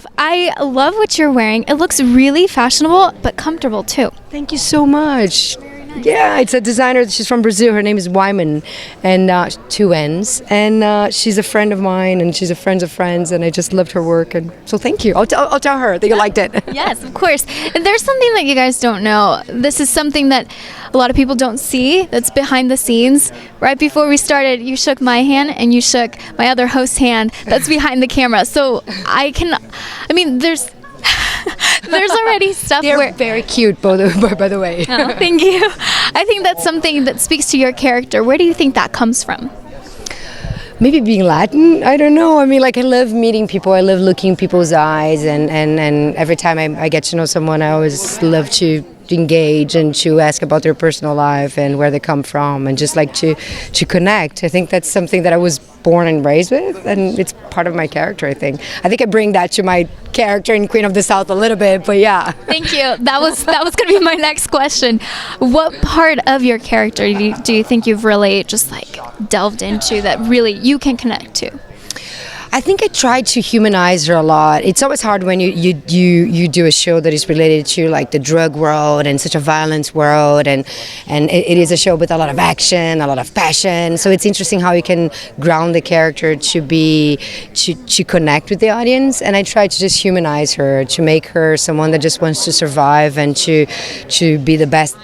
I love what you're wearing. It looks really fashionable, but comfortable too. Thank you so much. Yeah, it's a designer. She's from Brazil. Her name is Wyman, and two N's. And she's a friend of mine, and she's a friend of friends. And I just loved her work. And so thank you. I'll tell her that you liked it. Yes, of course. And there's something that you guys don't know. This is something that a lot of people don't see. That's behind the scenes. Right before we started, you shook my hand, and you shook my other host's hand. That's behind the camera. So there's. There's already stuff. They're very cute, by the way. Oh, thank you. I think that's something that speaks to your character. Where do you think that comes from? Maybe being Latin, I don't know. I love meeting people. I love looking in people's eyes, and every time I get to know someone, I always love to engage and to ask about their personal life and where they come from, and just like to connect. I think that's something that I was born and raised with, and it's part of my character. I think I bring that to my character in Queen of the South a little bit, but yeah. Thank you. That was going to be my next question. What part of your character do you think you've really just like delved into that really you can connect to? I think I try to humanize her a lot. It's always hard when you do a show that is related to like the drug world and such a violence world, and it is a show with a lot of action, a lot of passion. So it's interesting how you can ground the character to connect with the audience. And I try to just humanize her, to make her someone that just wants to survive and to be the best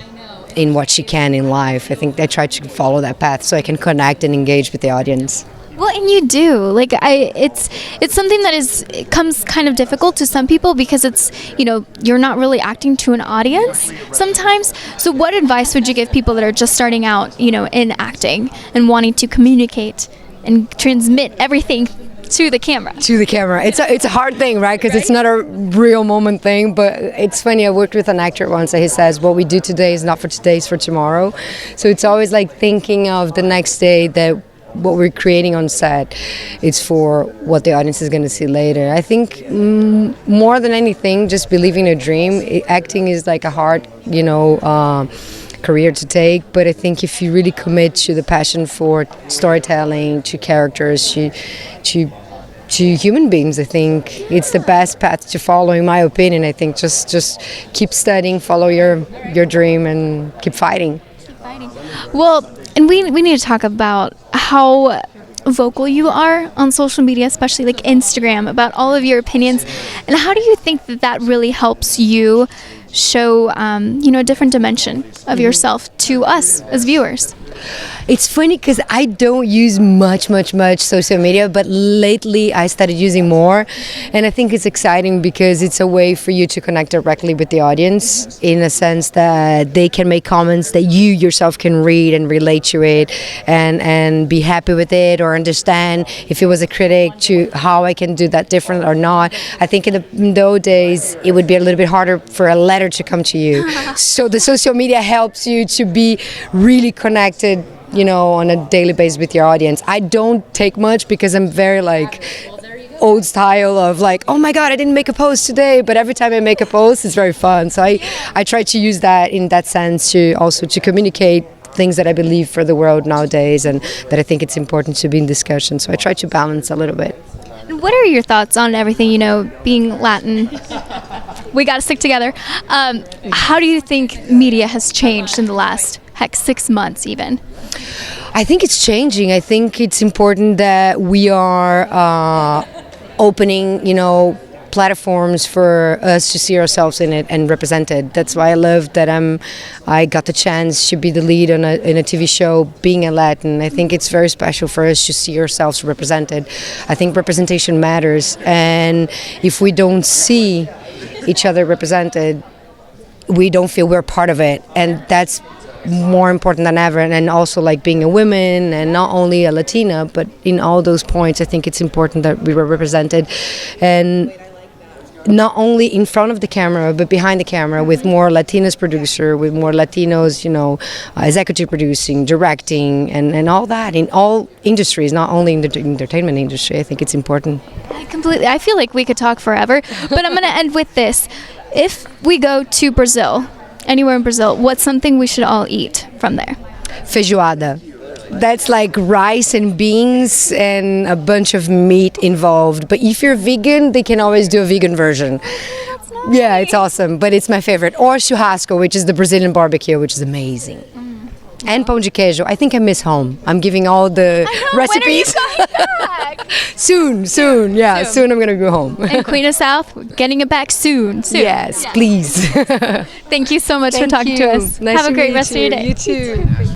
in what she can in life. I think I try to follow that path so I can connect and engage with the audience. Well, and you do. It's something that it comes kind of difficult to some people because it's, you're not really acting to an audience sometimes. So what advice would you give people that are just starting out, in acting and wanting to communicate and transmit everything to the camera? To the camera. It's a hard thing, right? Because it's not a real moment thing, but it's funny. I worked with an actor once and he says, what we do today is not for today, it's for tomorrow. So it's always like thinking of the next day, that what we're creating on set is for what the audience is going to see later. I think more than anything, just believing a dream. Acting is like a hard, career to take, but I think if you really commit to the passion for storytelling, to characters, to human beings, I think it's the best path to follow, in my opinion. I think just keep studying, follow your dream, and keep fighting. Well, and we need to talk about how vocal you are on social media, especially like Instagram, about all of your opinions. And how do you think that really helps you show, a different dimension of yourself to us as viewers? It's funny because I don't use much social media, but lately I started using more, and I think it's exciting because it's a way for you to connect directly with the audience, in a sense that they can make comments that you yourself can read and relate to it, and be happy with it, or understand if it was a critic to how I can do that different or not. I think in those days it would be a little bit harder for a letter to come to you. So the social media helps you to be really connected, on a daily basis with your audience. I don't take much because I'm very old style of oh my God, I didn't make a post today, but every time I make a post, it's very fun. So I try to use that in that sense to communicate things that I believe for the world nowadays, and that I think it's important to be in discussion. So I try to balance a little bit. What are your thoughts on everything, being Latin? We got to stick together. How do you think media has changed in the last 6 months even? I think it's changing. I think it's important that we are opening, platforms for us to see ourselves in it and represented. That's why I love that I got the chance to be the lead in a TV show, being a Latin. I think it's very special for us to see ourselves represented. I think representation matters, and if we don't see each other represented, we don't feel we're part of it, and that's more important than ever. And also being a woman, and not only a Latina, but in all those points, I think it's important that we were represented, and not only in front of the camera, but behind the camera, with more Latinos producer, with more Latinos, executive producing, directing, and all that in all industries, not only in the entertainment industry. I think it's important. I feel like we could talk forever, but I'm going to end with this. If we go to Brazil, anywhere in Brazil, what's something we should all eat from there? Feijoada. that's like rice and beans and a bunch of meat involved. But if you're vegan, they can always do a vegan version. Yeah, it's awesome, but it's my favorite. Or churrasco, which is the Brazilian barbecue, which is amazing. And pão de queijo. I think I miss home. I'm giving all the recipes. When are you coming back? Soon. Yeah, soon I'm gonna go home. And Queen of South, we're getting it back soon. Yes, please. Thank you so much for talking to us. Nice Have a to great meet rest of your day. You too.